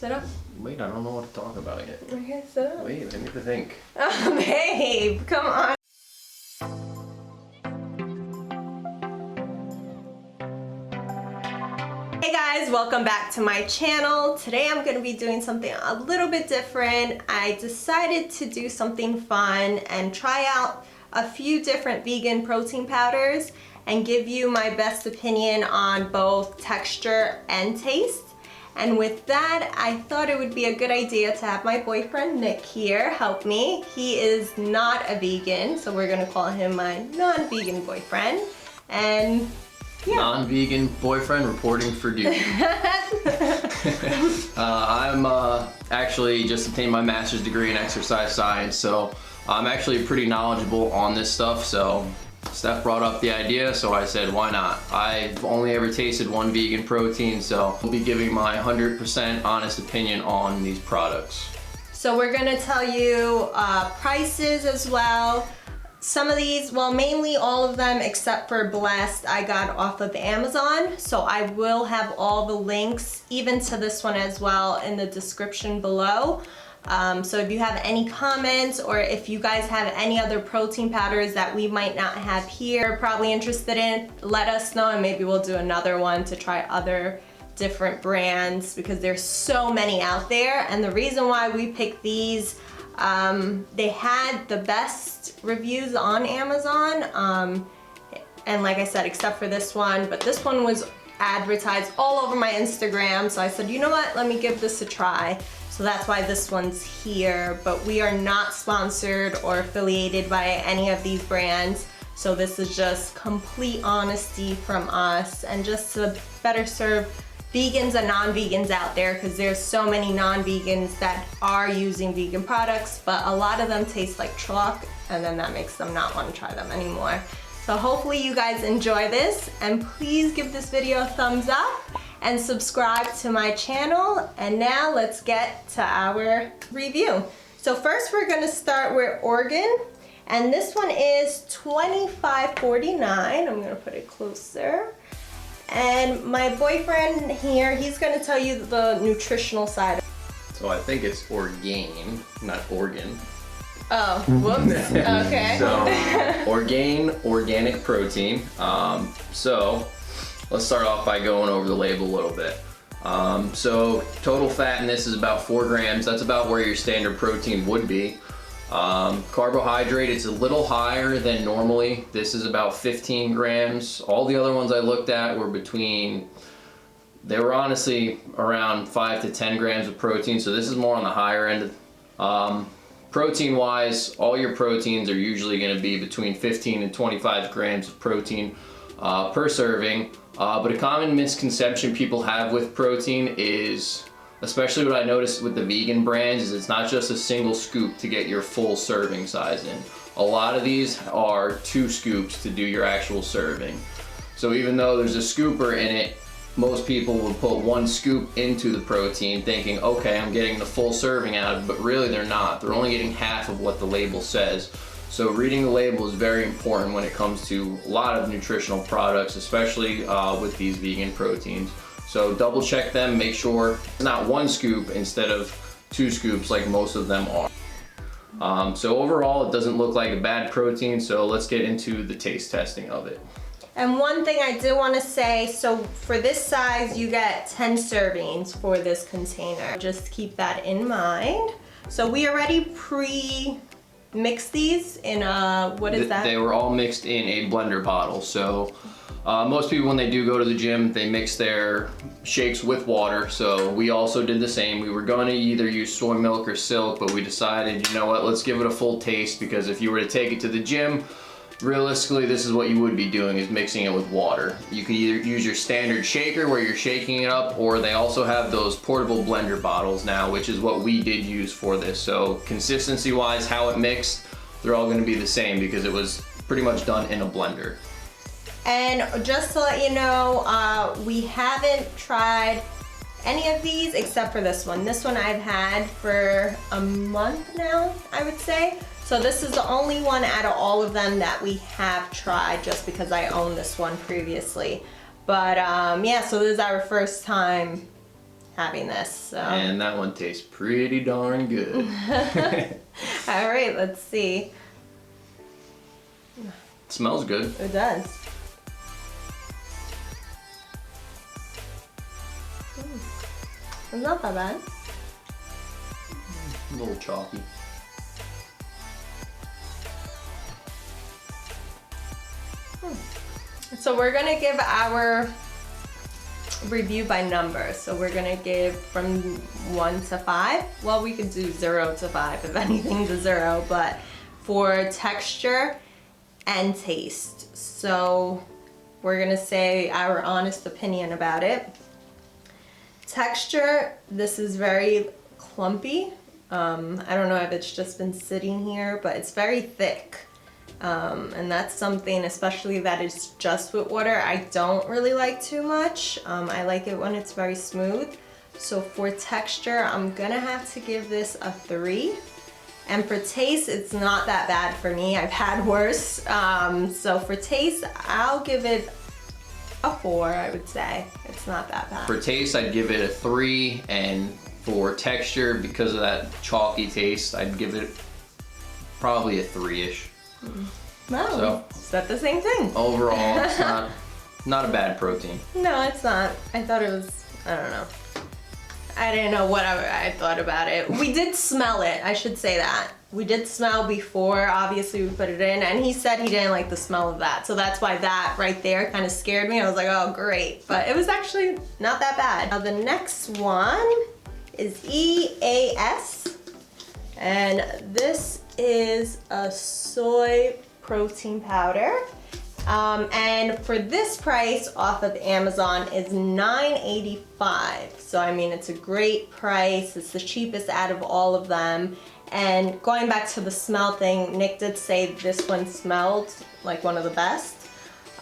Sit up. Wait, I don't know what to talk about yet. Okay, sit up. Wait, I need to think. Oh, babe, come on. Hey guys, welcome back to my channel. Today I'm going to be doing something a little bit different. I decided to do something fun and try out a few different vegan protein powders and give you my best opinion on both texture and taste. And with that, I thought it would be a good idea to have my boyfriend Nick here help me. He is not a vegan, so we're gonna call him my non-vegan boyfriend. And yeah. Non-vegan boyfriend reporting for duty. I'm actually just obtained my master's degree in exercise science, so I'm actually pretty knowledgeable on this stuff. So Steph brought up the idea, so I said, why not? I've only ever tasted one vegan protein, so I'll be giving my 100% honest opinion on these products. So we're gonna tell you prices as well. Some of these, well, mainly all of them except for Blessed, I got off of Amazon. So I will have all the links, even to this one as well, in the description below. So if you have any comments or if you guys have any other protein powders that we might not have here, probably interested in, let us know and maybe we'll do another one to try other different brands because there's so many out there. And the reason why we picked these, they had the best reviews on Amazon. And like I said, except for this one, but this one was advertised all over my Instagram. So I said, you know what, let me give this a try. So that's why this one's here, but we are not sponsored or affiliated by any of these brands. So this is just complete honesty from us and just to better serve vegans and non-vegans out there, because there's so many non-vegans that are using vegan products, but a lot of them taste like chalk and then that makes them not want to try them anymore. So hopefully you guys enjoy this, and please give this video a thumbs up and subscribe to my channel. And now let's get to our review. So first we're gonna start with Orgain, and this one is $25.49. I'm gonna put it closer. And my boyfriend here, he's gonna tell you the nutritional side. So I think it's Orgain, not Organ. Oh, whoops, okay. So Orgain, organic protein. So let's start off by going over the label a little bit. So total fat in this is about 4 grams. That's about where your standard protein would be. Carbohydrate, it's a little higher than normally. This is about 15 grams. All the other ones I looked at were they were honestly around 5 to 10 grams of protein. So this is more on the higher end. Protein wise, all your proteins are usually going to be between 15 and 25 grams of protein per serving. But a common misconception people have with protein is, especially what I noticed with the vegan brands, is it's not just a single scoop to get your full serving size in. A lot of these are 2 scoops to do your actual serving. So even though there's a scooper in it, most people will put 1 scoop into the protein thinking, okay, I'm getting the full serving out of it, but really they're not. They're only getting half of what the label says. So reading the label is very important when it comes to a lot of nutritional products, especially with these vegan proteins. So double check them, make sure it's not 1 scoop instead of 2 scoops like most of them are. So overall, it doesn't look like a bad protein, so let's get into the taste testing of it. And one thing I do want to say, so for this size, you get 10 servings for this container. Just keep that in mind. So we already pre-mixed these in a, what is that? They were all mixed in a blender bottle. So most people, when they do go to the gym, they mix their shakes with water. So we also did the same. We were going to either use soy milk or silk, but we decided, you know what, let's give it a full taste, because if you were to take it to the gym, realistically, this is what you would be doing, is mixing it with water. You can either use your standard shaker where you're shaking it up, or they also have those portable blender bottles now, which is what we did use for this. So consistency wise, how it mixed, they're all gonna be the same because it was pretty much done in a blender. And just to let you know, we haven't tried any of these except for this one. This one I've had for a month now, I would say. So this is the only one out of all of them that we have tried, just because I owned this one previously. But yeah, so this is our first time having this. So. And that one tastes pretty darn good. All right, let's see. It smells good. It does. It's not that bad. A little chalky. So we're gonna give our review by number. So we're gonna give from 1 to 5. Well, we could do 0 to 5 if anything to 0, but for texture and taste. So we're gonna say our honest opinion about it. Texture, this is very clumpy. I don't know if it's just been sitting here, but it's very thick. And that's something, especially that is just with water, I don't really like too much. I like it when it's very smooth. So for texture, I'm gonna have to give this a 3. And for taste, it's not that bad for me. I've had worse. So for taste, I'll give it a 4, I would say. It's not that bad. For taste, I'd give it a 3, and for texture, because of that chalky taste, I'd give it probably a 3-ish. No, So, is that the same thing? Overall, it's not a bad protein. No, it's not. I thought it was, I don't know. I didn't know what I thought about it. We did smell it, I should say that. We did smell before, obviously we put it in, and he said he didn't like the smell of that. So that's why that right there kind of scared me. I was like, oh great. But it was actually not that bad. Now the next one is EAS. And this is a soy protein powder. And for this price off of Amazon is $9.85. So I mean, it's a great price. It's the cheapest out of all of them. And going back to the smell thing, Nick did say this one smelled like one of the best.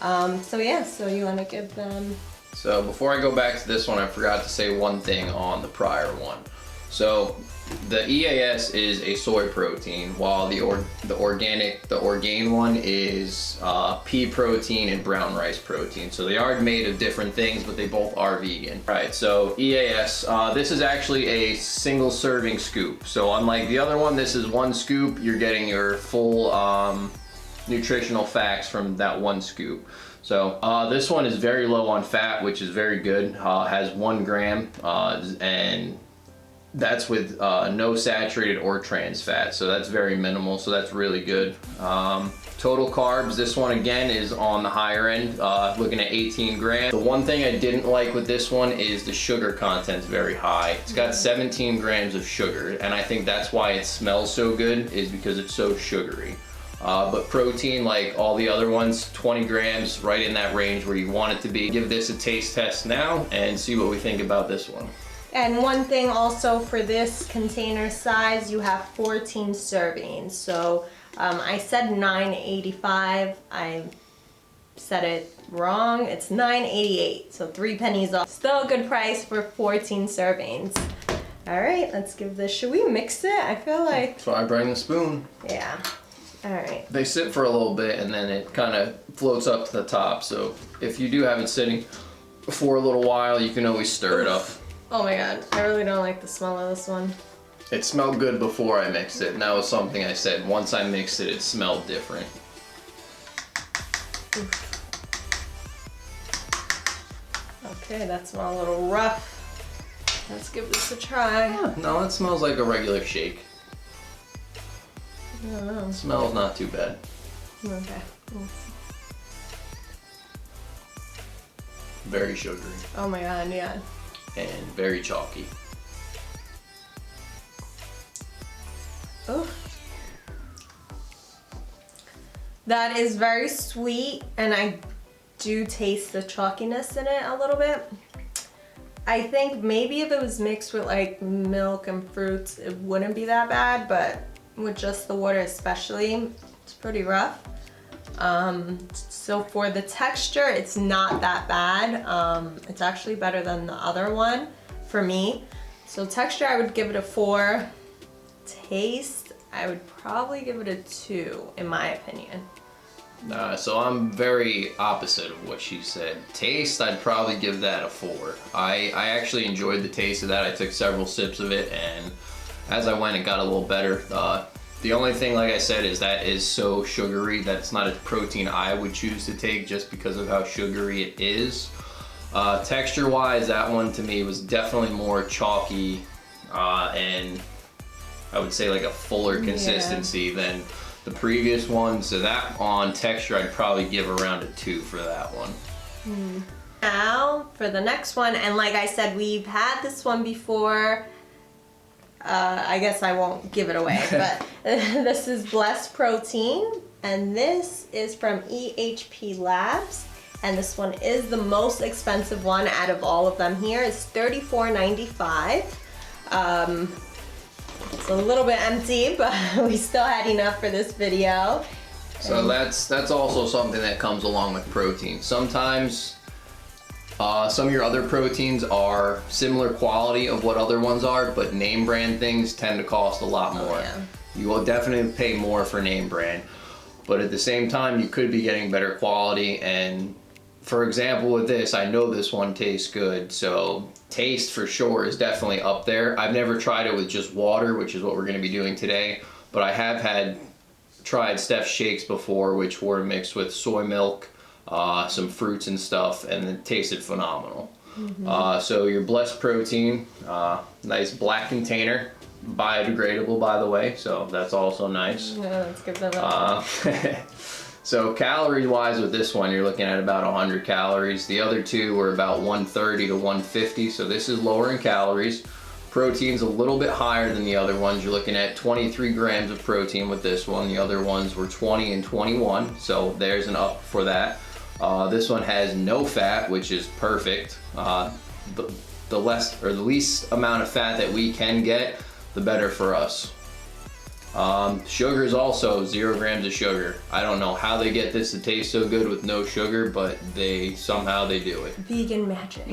So yeah, so you want to give them... So before I go back to this one, I forgot to say one thing on the prior one. So the EAS is a soy protein, while the Orgain one is pea protein and brown rice protein. So they are made of different things, but they both are vegan. Right, so EAS, this is actually a single serving scoop. So unlike the other one, this is one scoop. You're getting your full nutritional facts from that one scoop. So this one is very low on fat, which is very good. Has 1 gram and that's with no saturated or trans fat, so that's very minimal, so that's really good. Total carbs, this one again is on the higher end, looking at 18 grams. The one thing I didn't like with this one is the sugar content's very high. It's got 17 grams of sugar, and I think that's why it smells so good, is because it's so sugary. But protein, like all the other ones, 20 grams, right in that range where you want it to be. Give this a taste test now and see what we think about this one. And one thing also for this container size, you have 14 servings. So I said $9.85. I said it wrong. It's $9.88. So 3 pennies off. Still a good price for 14 servings. All right, let's give this. Should we mix it? I feel like. That's why I bring the spoon. Yeah. All right. They sit for a little bit and then it kind of floats up to the top. So if you do have it sitting for a little while, you can always stir it up. Oh my god, I really don't like the smell of this one. It smelled good before I mixed it, and that was something I said. Once I mixed it, it smelled different. Oof. Okay, that smells a little rough. Let's give this a try. Yeah, no, it smells like a regular shake. I don't know. It smells not too bad. Okay. Very sugary. Oh my god, yeah. And very chalky. Oh. That is very sweet, and I do taste the chalkiness in it a little bit. I think maybe if it was mixed with like milk and fruits, it wouldn't be that bad, but with just the water especially, it's pretty rough. So for the texture, it's not that bad. It's actually better than the other one for me. So texture, I would give it a 4. Taste, I would probably give it a 2 in my opinion. So I'm very opposite of what she said. Taste, I'd probably give that a 4. I actually enjoyed the taste of that. I took several sips of it, and as I went, it got a little better. The only thing, like I said, is that is so sugary that it's not a protein I would choose to take just because of how sugary it is. Texture-wise, that one to me was definitely more chalky and I would say like a fuller consistency than the previous one. So that on texture, I'd probably give around a 2 for that one. Now for the next one, and like I said, we've had this one before. I guess I won't give it away, but this is Blessed Protein, and this is from EHP Labs, and this one is the most expensive one out of all of them here. It's $34.95. It's a little bit empty, but we still had enough for this video. So that's also something that comes along with protein. Sometimes some of your other proteins are similar quality of what other ones are, but name brand things tend to cost a lot more. You will definitely pay more for name brand, but at the same time, you could be getting better quality. And for example, with this, I know this one tastes good, so taste for sure is definitely up there. I've never tried it with just water, which is what we're going to be doing today, but I have tried Steph's shakes before, which were mixed with soy milk, some fruits and stuff, and it tasted phenomenal. So your Blessed Protein, nice black container, biodegradable by the way, so that's also nice. Let's give them a So calorie wise with this one, you're looking at about 100 calories. The other two were about 130 to 150, so this is lower in calories. Protein's a little bit higher than the other ones. You're looking at 23 grams of protein with this one. The other ones were 20 and 21, so there's an up for that. This one has no fat, which is perfect. The less or the least amount of fat that we can get, the better for us. Sugar is also 0 grams of sugar. I don't know how they get this to taste so good with no sugar, but somehow they do it. Vegan magic.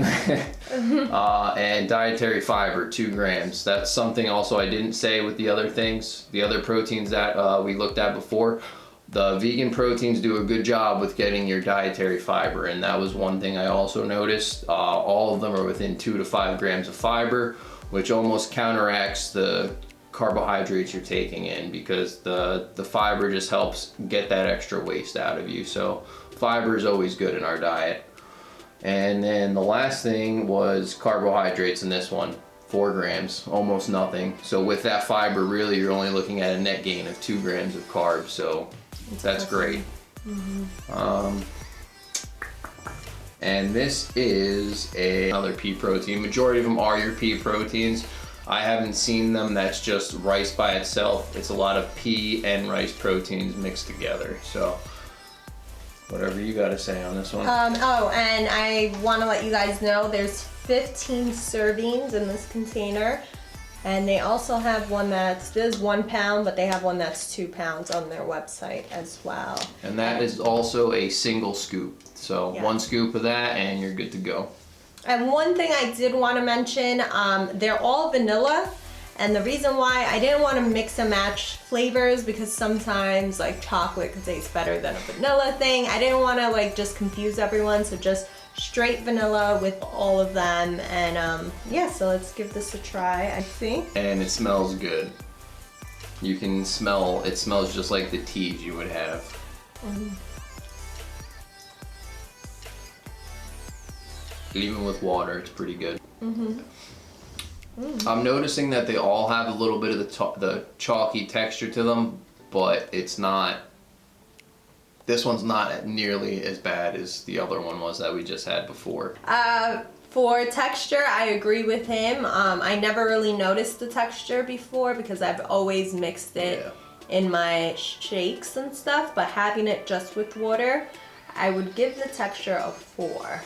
And dietary fiber, 2 grams. That's something also I didn't say with the other things, the other proteins that we looked at before. The vegan proteins do a good job with getting your dietary fiber, and that was one thing I also noticed. All of them are within 2 to 5 grams of fiber, which almost counteracts the carbohydrates you're taking in, because the fiber just helps get that extra waste out of you. So fiber is always good in our diet. And then the last thing was carbohydrates in this one, 4 grams, almost nothing. So with that fiber, really you're only looking at a net gain of 2 grams of carbs, so that's great. And this is another pea protein. Majority of them are your pea proteins. I haven't seen them that's just rice by itself. It's a lot of pea and rice proteins mixed together. So whatever you got to say on this one. Oh, and I want to let you guys know there's 15 servings in this container. And they also have one this is 1 pound, but they have one that's 2 pounds on their website as well. And that is also a single scoop. So 1 scoop of that and you're good to go. And one thing I did want to mention, they're all vanilla. And the reason why I didn't want to mix and match flavors, because sometimes like chocolate could taste better than a vanilla thing. I didn't want to like just confuse everyone, so just straight vanilla with all of them. And yeah, so let's give this a try, I think. And it smells good. You can smell, it smells just like the teas you would have. Even with water, it's pretty good. I'm noticing that they all have a little bit of the chalky texture to them, but it's not, this one's not nearly as bad as the other one was that we just had before. For texture, I agree with him. I never really noticed the texture before because I've always mixed it in my shakes and stuff, but having it just with water, I would give the texture a 4.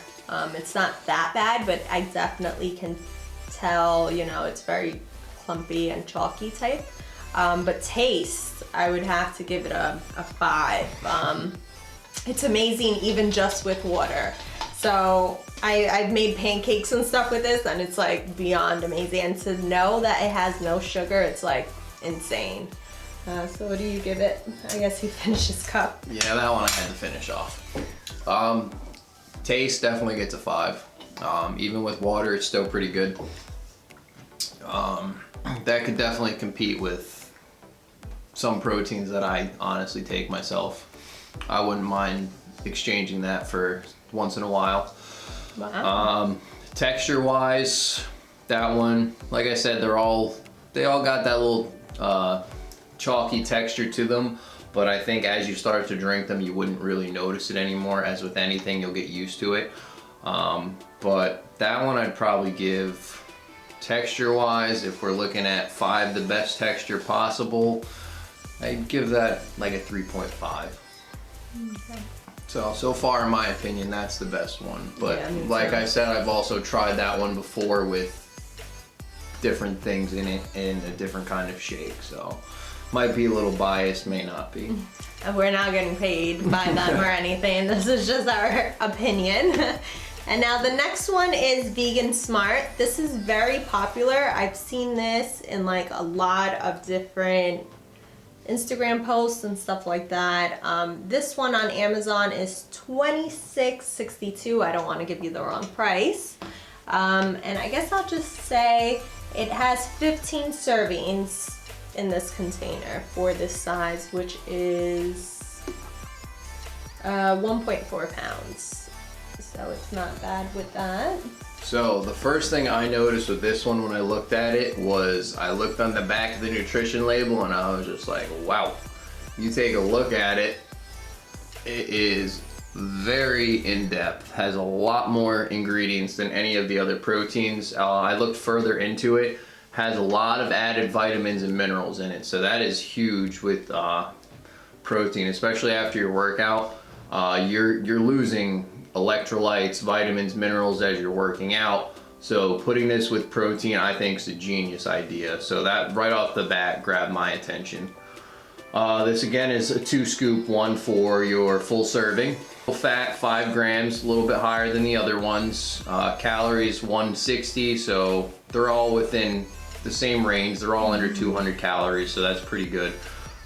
It's not that bad, but I definitely can tell, you know, it's very clumpy and chalky type. But taste, I would have to give it a 5. It's amazing even just with water. So I've made pancakes and stuff with this, and it's like beyond amazing. And to know that it has no sugar, it's like insane. So what do you give it? I guess he finished his cup. Yeah, that one I had to finish off. Taste definitely gets a 5. Even with water, it's still pretty good. That could definitely compete with some proteins that I honestly take myself. I wouldn't mind exchanging that for once in a while. Wow. Texture wise, that one, like I said, they all got that little chalky texture to them, but I think as you start to drink them, you wouldn't really notice it anymore. As with anything, you'll get used to it. But that one I'd probably give, texture wise, if we're looking at 5, the best texture possible, I'd give that like a 3.5. Okay. So far in my opinion, that's the best one. But Yeah, me like too. I said, I've also tried that one before with different things in it in a different kind of shake. So might be a little biased, may not be. And we're not getting paid by them or anything. This is just our opinion. And now the next one is VeganSmart. This is very popular. I've seen this in like a lot of different Instagram posts and stuff like that. This one on Amazon is $26.62. I don't want to give you the wrong price. And I guess I'll just say it has 15 servings in this container for this size, which is 1.4 pounds. So it's not bad with that. So the first thing I noticed with this one when I looked at it was I looked on the back of the nutrition label and I was just like, wow. You take a look at it, it is very in-depth, has a lot more ingredients than any of the other proteins. I looked further into it, has a lot of added vitamins and minerals in it. So that is huge with protein, especially after your workout. You're losing electrolytes, vitamins, minerals as you're working out. So putting this with protein, I think, is a genius idea. So that right off the bat grabbed my attention. This again is a 2-scoop one for your full serving. Fat 5 grams, a little bit higher than the other ones. Calories 160, so they're all within the same range. They're all under 200 calories, so that's pretty good.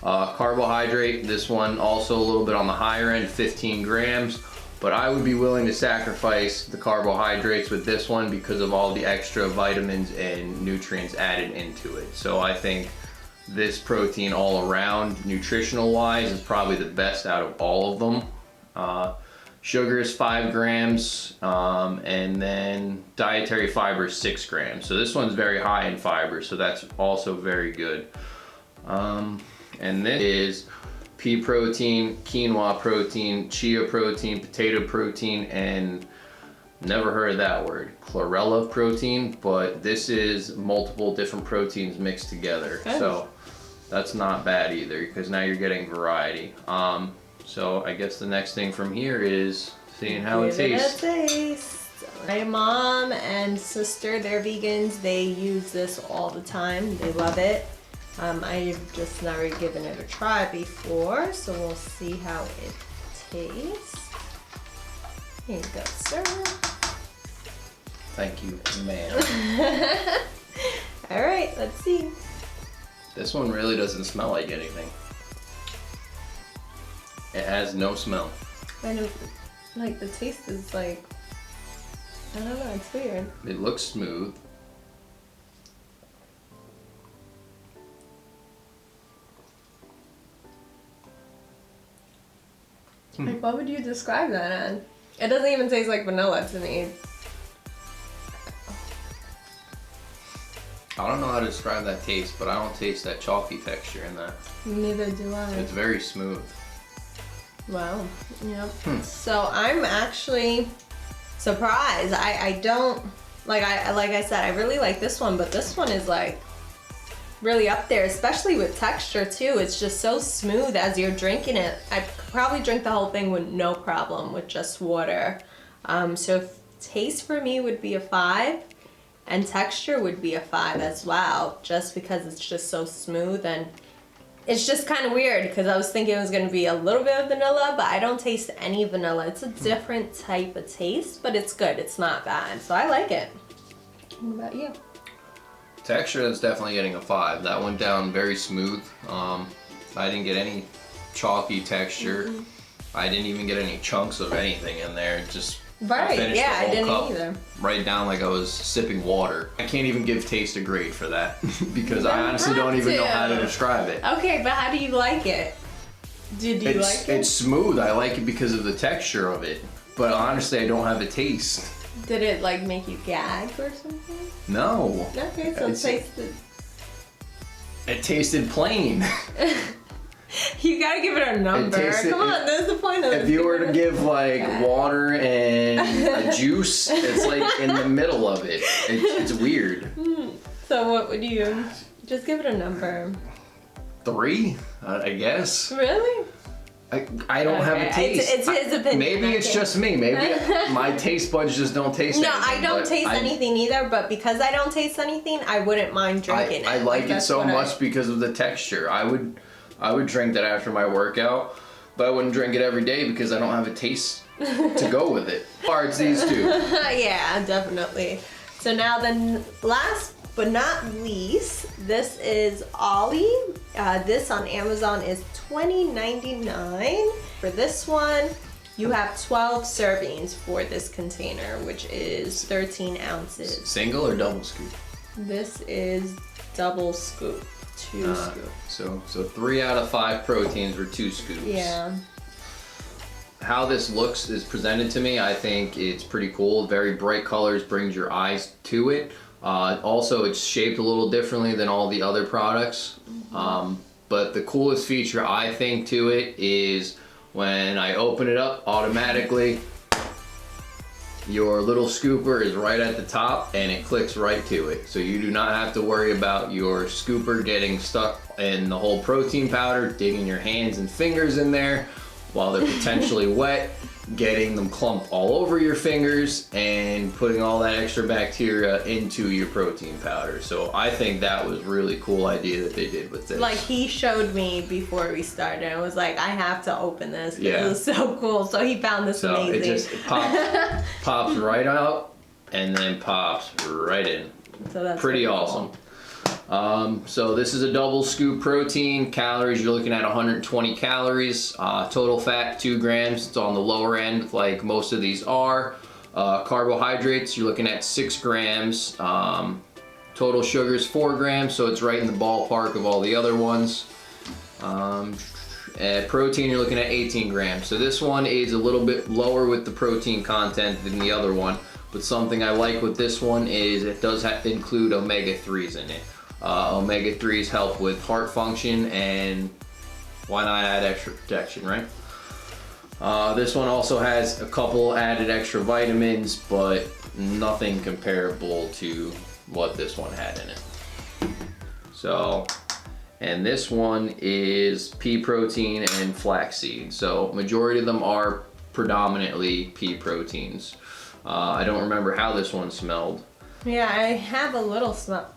Carbohydrate, this one also a little bit on the higher end, 15 grams. But I would be willing to sacrifice the carbohydrates with this one because of all the extra vitamins and nutrients added into it. So I think this protein all around, nutritional wise, is probably the best out of all of them. Sugar is 5 grams, and then dietary fiber is 6 grams. So this one's very high in fiber, so that's also very good. And this is pea protein, quinoa protein, chia protein, potato protein, and never heard of that word, chlorella protein, but this is multiple different proteins mixed together. Okay. So that's not bad either, because now you're getting variety. So I guess the next thing from here is seeing how it tastes. My mom and sister, they're vegans. They use this all the time. They love it. I've just never given it a try before, so we'll see how it tastes. Here you go, sir. Thank you, ma'am. All right, let's see. This one really doesn't smell like anything. It has no smell. I don't, like, the taste is like, I don't know, it's weird. It looks smooth. Like, what would you describe that as? It doesn't even taste like vanilla to me. I don't know how to describe that taste, but I don't taste that chalky texture in that. Neither do I. It's very smooth. Wow. Yep. So I'm actually surprised. I don't like I said, I really like this one, but this one is like really up there, especially with texture too. It's just so smooth as you're drinking it. I could probably drink the whole thing with no problem with just water. So taste for me would be a 5, and texture would be a 5 as well, just because it's just so smooth. And it's just kind of weird because I was thinking it was going to be a little bit of vanilla, but I don't taste any vanilla. It's a different type of taste, but it's good. It's not bad. So I like it. What about you? Texture, that's definitely getting a 5. That went down very smooth. I didn't get any chalky texture. I didn't even get any chunks of anything in there. Just Right, yeah, I didn't either. Right down like I was sipping water. I can't even give taste a grade for that because I honestly don't even know how to describe it. Okay, but how do you like it? Did you like it? It's smooth. I like it because of the texture of it. But honestly, I don't have a taste. Did it like make you gag or something? No. Okay, so it tasted... It tasted plain. You gotta give it a number. Come on, that's the point of it. If you were to give like water and a juice, it's like in the middle of it. It's weird. So what would you... Just give it a number. 3, I guess. Really? I don't have a taste. It's his opinion. Maybe it's just me. Maybe my taste buds just don't taste anything. No, I don't taste anything either, but because I don't taste anything, I wouldn't mind drinking it. I like it so much because of the texture. I would drink that after my workout, but I wouldn't drink it every day because I don't have a taste to go with it. Or it's these two. Yeah, definitely. So now the last but not least, this is OLLY. This on Amazon is $20.99. For this one, you have 12 servings for this container, which is 13 ounces. Single or double scoop? This is double scoop, 2 scoops. So 3 out of 5 proteins were 2 scoops. Yeah. How this looks is presented to me, I think it's pretty cool. Very bright colors brings your eyes to it. Also, it's shaped a little differently than all the other products. But the coolest feature I think to it is when I open it up, automatically your little scooper is right at the top and it clicks right to it. So you do not have to worry about your scooper getting stuck in the whole protein powder, digging your hands and fingers in there while they're potentially wet, getting them clumped all over your fingers and putting all that extra bacteria into your protein powder. So I think that was really cool idea that they did with this. Like he showed me before we started and was like, I have to open this. Yeah. It was so cool. So he found this amazing. It just pops right out and then pops right in. So that's pretty cool. awesome. So this is a double scoop protein. Calories, you're looking at 120 calories. Total fat, 2 grams. It's on the lower end like most of these are. Carbohydrates, you're looking at 6 grams. Total sugars, 4 grams, so it's right in the ballpark of all the other ones. Protein, you're looking at 18 grams. So this one is a little bit lower with the protein content than the other one. But something I like with this one is it does include omega-3s in it. Omega-3s help with heart function, and why not add extra protection, right? This one also has a couple added extra vitamins, but nothing comparable to what this one had in it. So, and this one is pea protein and flaxseed. So majority of them are predominantly pea proteins. I don't remember how this one smelled. Yeah, I have a little smell,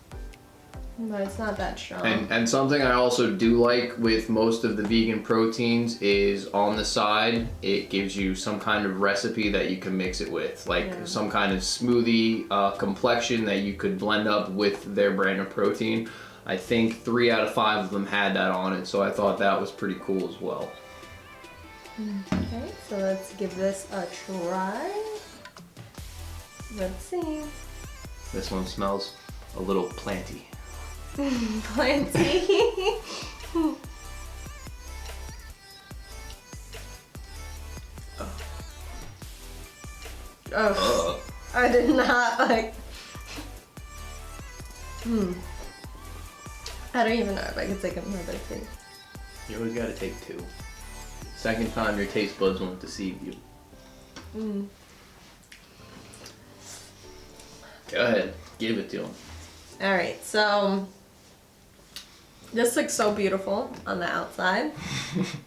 but it's not that strong. And something I also do like with most of the vegan proteins is on the side, it gives you some kind of recipe that you can mix it with. Like some kind of smoothie complexion that you could blend up with their brand of protein. I think 3 out of 5 of them had that on it, so I thought that was pretty cool as well. Okay, so let's give this a try. Let's see. This one smells a little planty. Planty. Oh, I did not like. I don't even know if I could take another taste. You always gotta take 2. Second time your taste buds won't deceive you. Go ahead, give it to them. All right, so this looks so beautiful on the outside.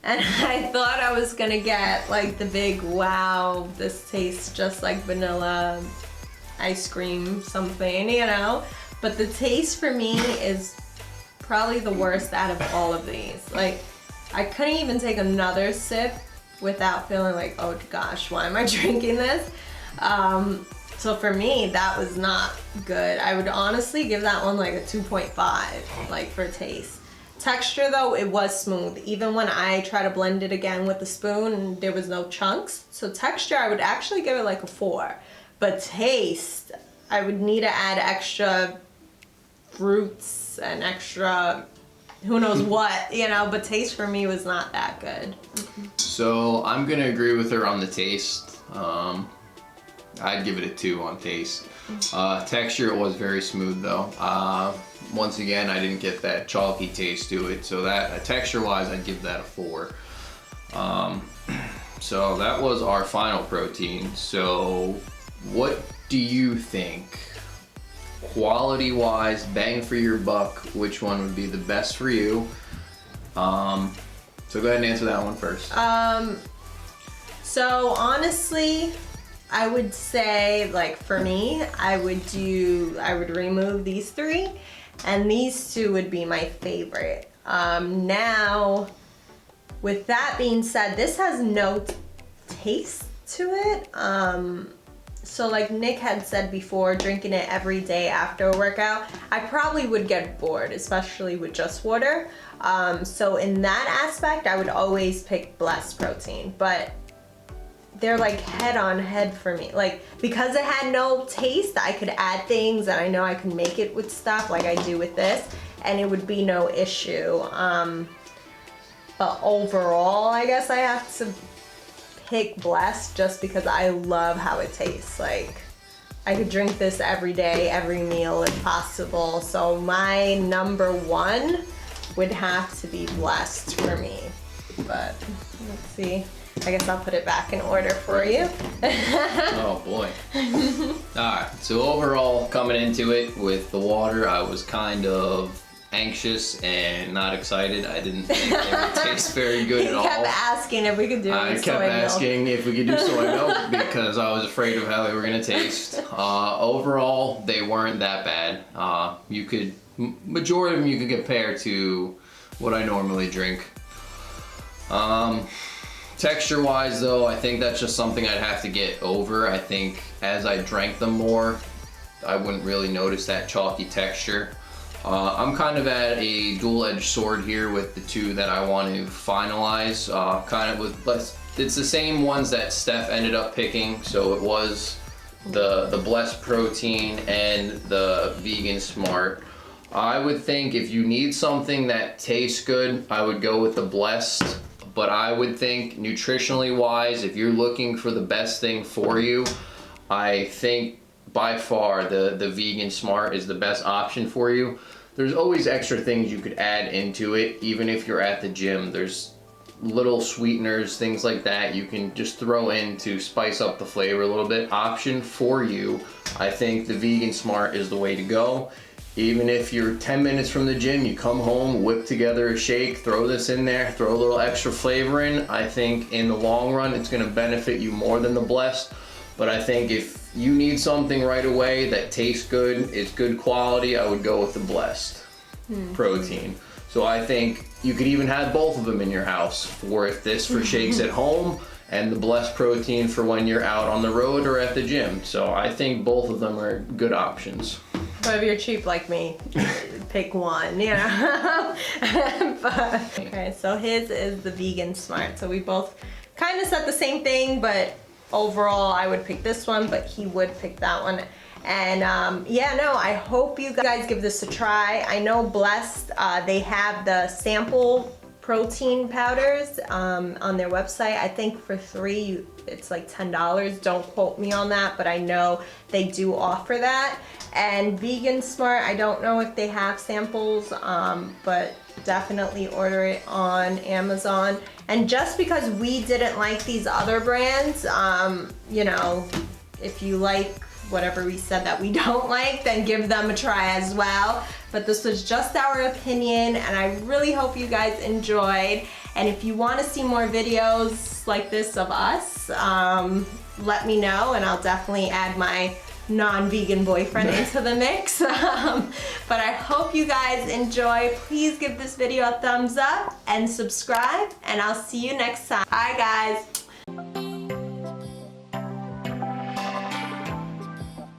And I thought I was gonna get like the big, wow, this tastes just like vanilla ice cream something, you know? But the taste for me is probably the worst out of all of these. Like, I couldn't even take another sip without feeling like, oh gosh, why am I drinking this? So for me, that was not good. I would honestly give that one like a 2.5, like for taste. Texture though, it was smooth. Even when I try to blend it again with the spoon, there was no chunks. So texture, I would actually give it like a 4. But taste, I would need to add extra fruits and extra who knows what, you know, but taste for me was not that good. So I'm gonna agree with her on the taste. I'd give it a 2 on taste. Texture, it was very smooth though. Once again, I didn't get that chalky taste to it, so that texture-wise, I'd give that a 4. So that was our final protein. So what do you think? Quality-wise, bang for your buck, which one would be the best for you? So go ahead and answer that one first. So honestly, I would say, like, for me, I would remove these 3, and these 2 would be my favorite. Now, with that being said, this has no taste to it. So like Nick had said before, drinking it every day after a workout, I probably would get bored, especially with just water. So in that aspect, I would always pick Blessed protein, but they're like head on head for me. Like, because it had no taste, I could add things, and I know I can make it with stuff like I do with this, and it would be no issue. But overall, I guess I have to pick Blessed just because I love how it tastes. Like, I could drink this every day, every meal if possible. So my number 1 would have to be Blessed for me. But let's see. I guess I'll put it back in order for you. Oh boy. Alright, so overall, coming into it with the water, I was kind of anxious and not excited. I didn't think it would taste very good at all. He kept asking if we could do soy milk. I kept asking if we could do soy milk because I was afraid of how they were going to taste. Overall, they weren't that bad. Majority of them you could compare to what I normally drink. Texture-wise though, I think that's just something I'd have to get over. I think as I drank them more, I wouldn't really notice that chalky texture. I'm kind of at a dual-edged sword here with the 2 that I want to finalize. It's the same ones that Steph ended up picking, so it was the Blessed protein and the VeganSmart. I would think if you need something that tastes good, I would go with the Blessed. But I would think nutritionally wise, if you're looking for the best thing for you, I think by far the VeganSmart is the best option for you. There's always extra things you could add into it, even if you're at the gym. There's little sweeteners, things like that you can just throw in to spice up the flavor a little bit. Option for you, I think the VeganSmart is the way to go. Even if you're 10 minutes from the gym, you come home, whip together a shake, throw this in there, throw a little extra flavor in. I think in the long run, it's gonna benefit you more than the Blessed. But I think if you need something right away that tastes good, it's good quality, I would go with the Blessed protein. So I think you could even have both of them in your house, for shakes at home, and the Blessed protein for when you're out on the road or at the gym. So I think both of them are good options. But if you're cheap like me, pick one, you know? Okay, so his is the VeganSmart. So we both kind of said the same thing, but overall I would pick this one, but he would pick that one. And yeah, no, I hope you guys give this a try. I know Blessed, they have the sample protein powders on their website. I think for 3, it's like $10. Don't quote me on that, but I know they do offer that. And VeganSmart, I don't know if they have samples, but definitely order it on Amazon. And just because we didn't like these other brands, you know, if you like whatever we said that we don't like, then give them a try as well. But this was just our opinion, and I really hope you guys enjoyed. And if you want to see more videos like this of us, let me know, and I'll definitely add my non-vegan boyfriend into the mix. But I hope you guys enjoy. Please give this video a thumbs up and subscribe, and I'll see you next time. Bye guys.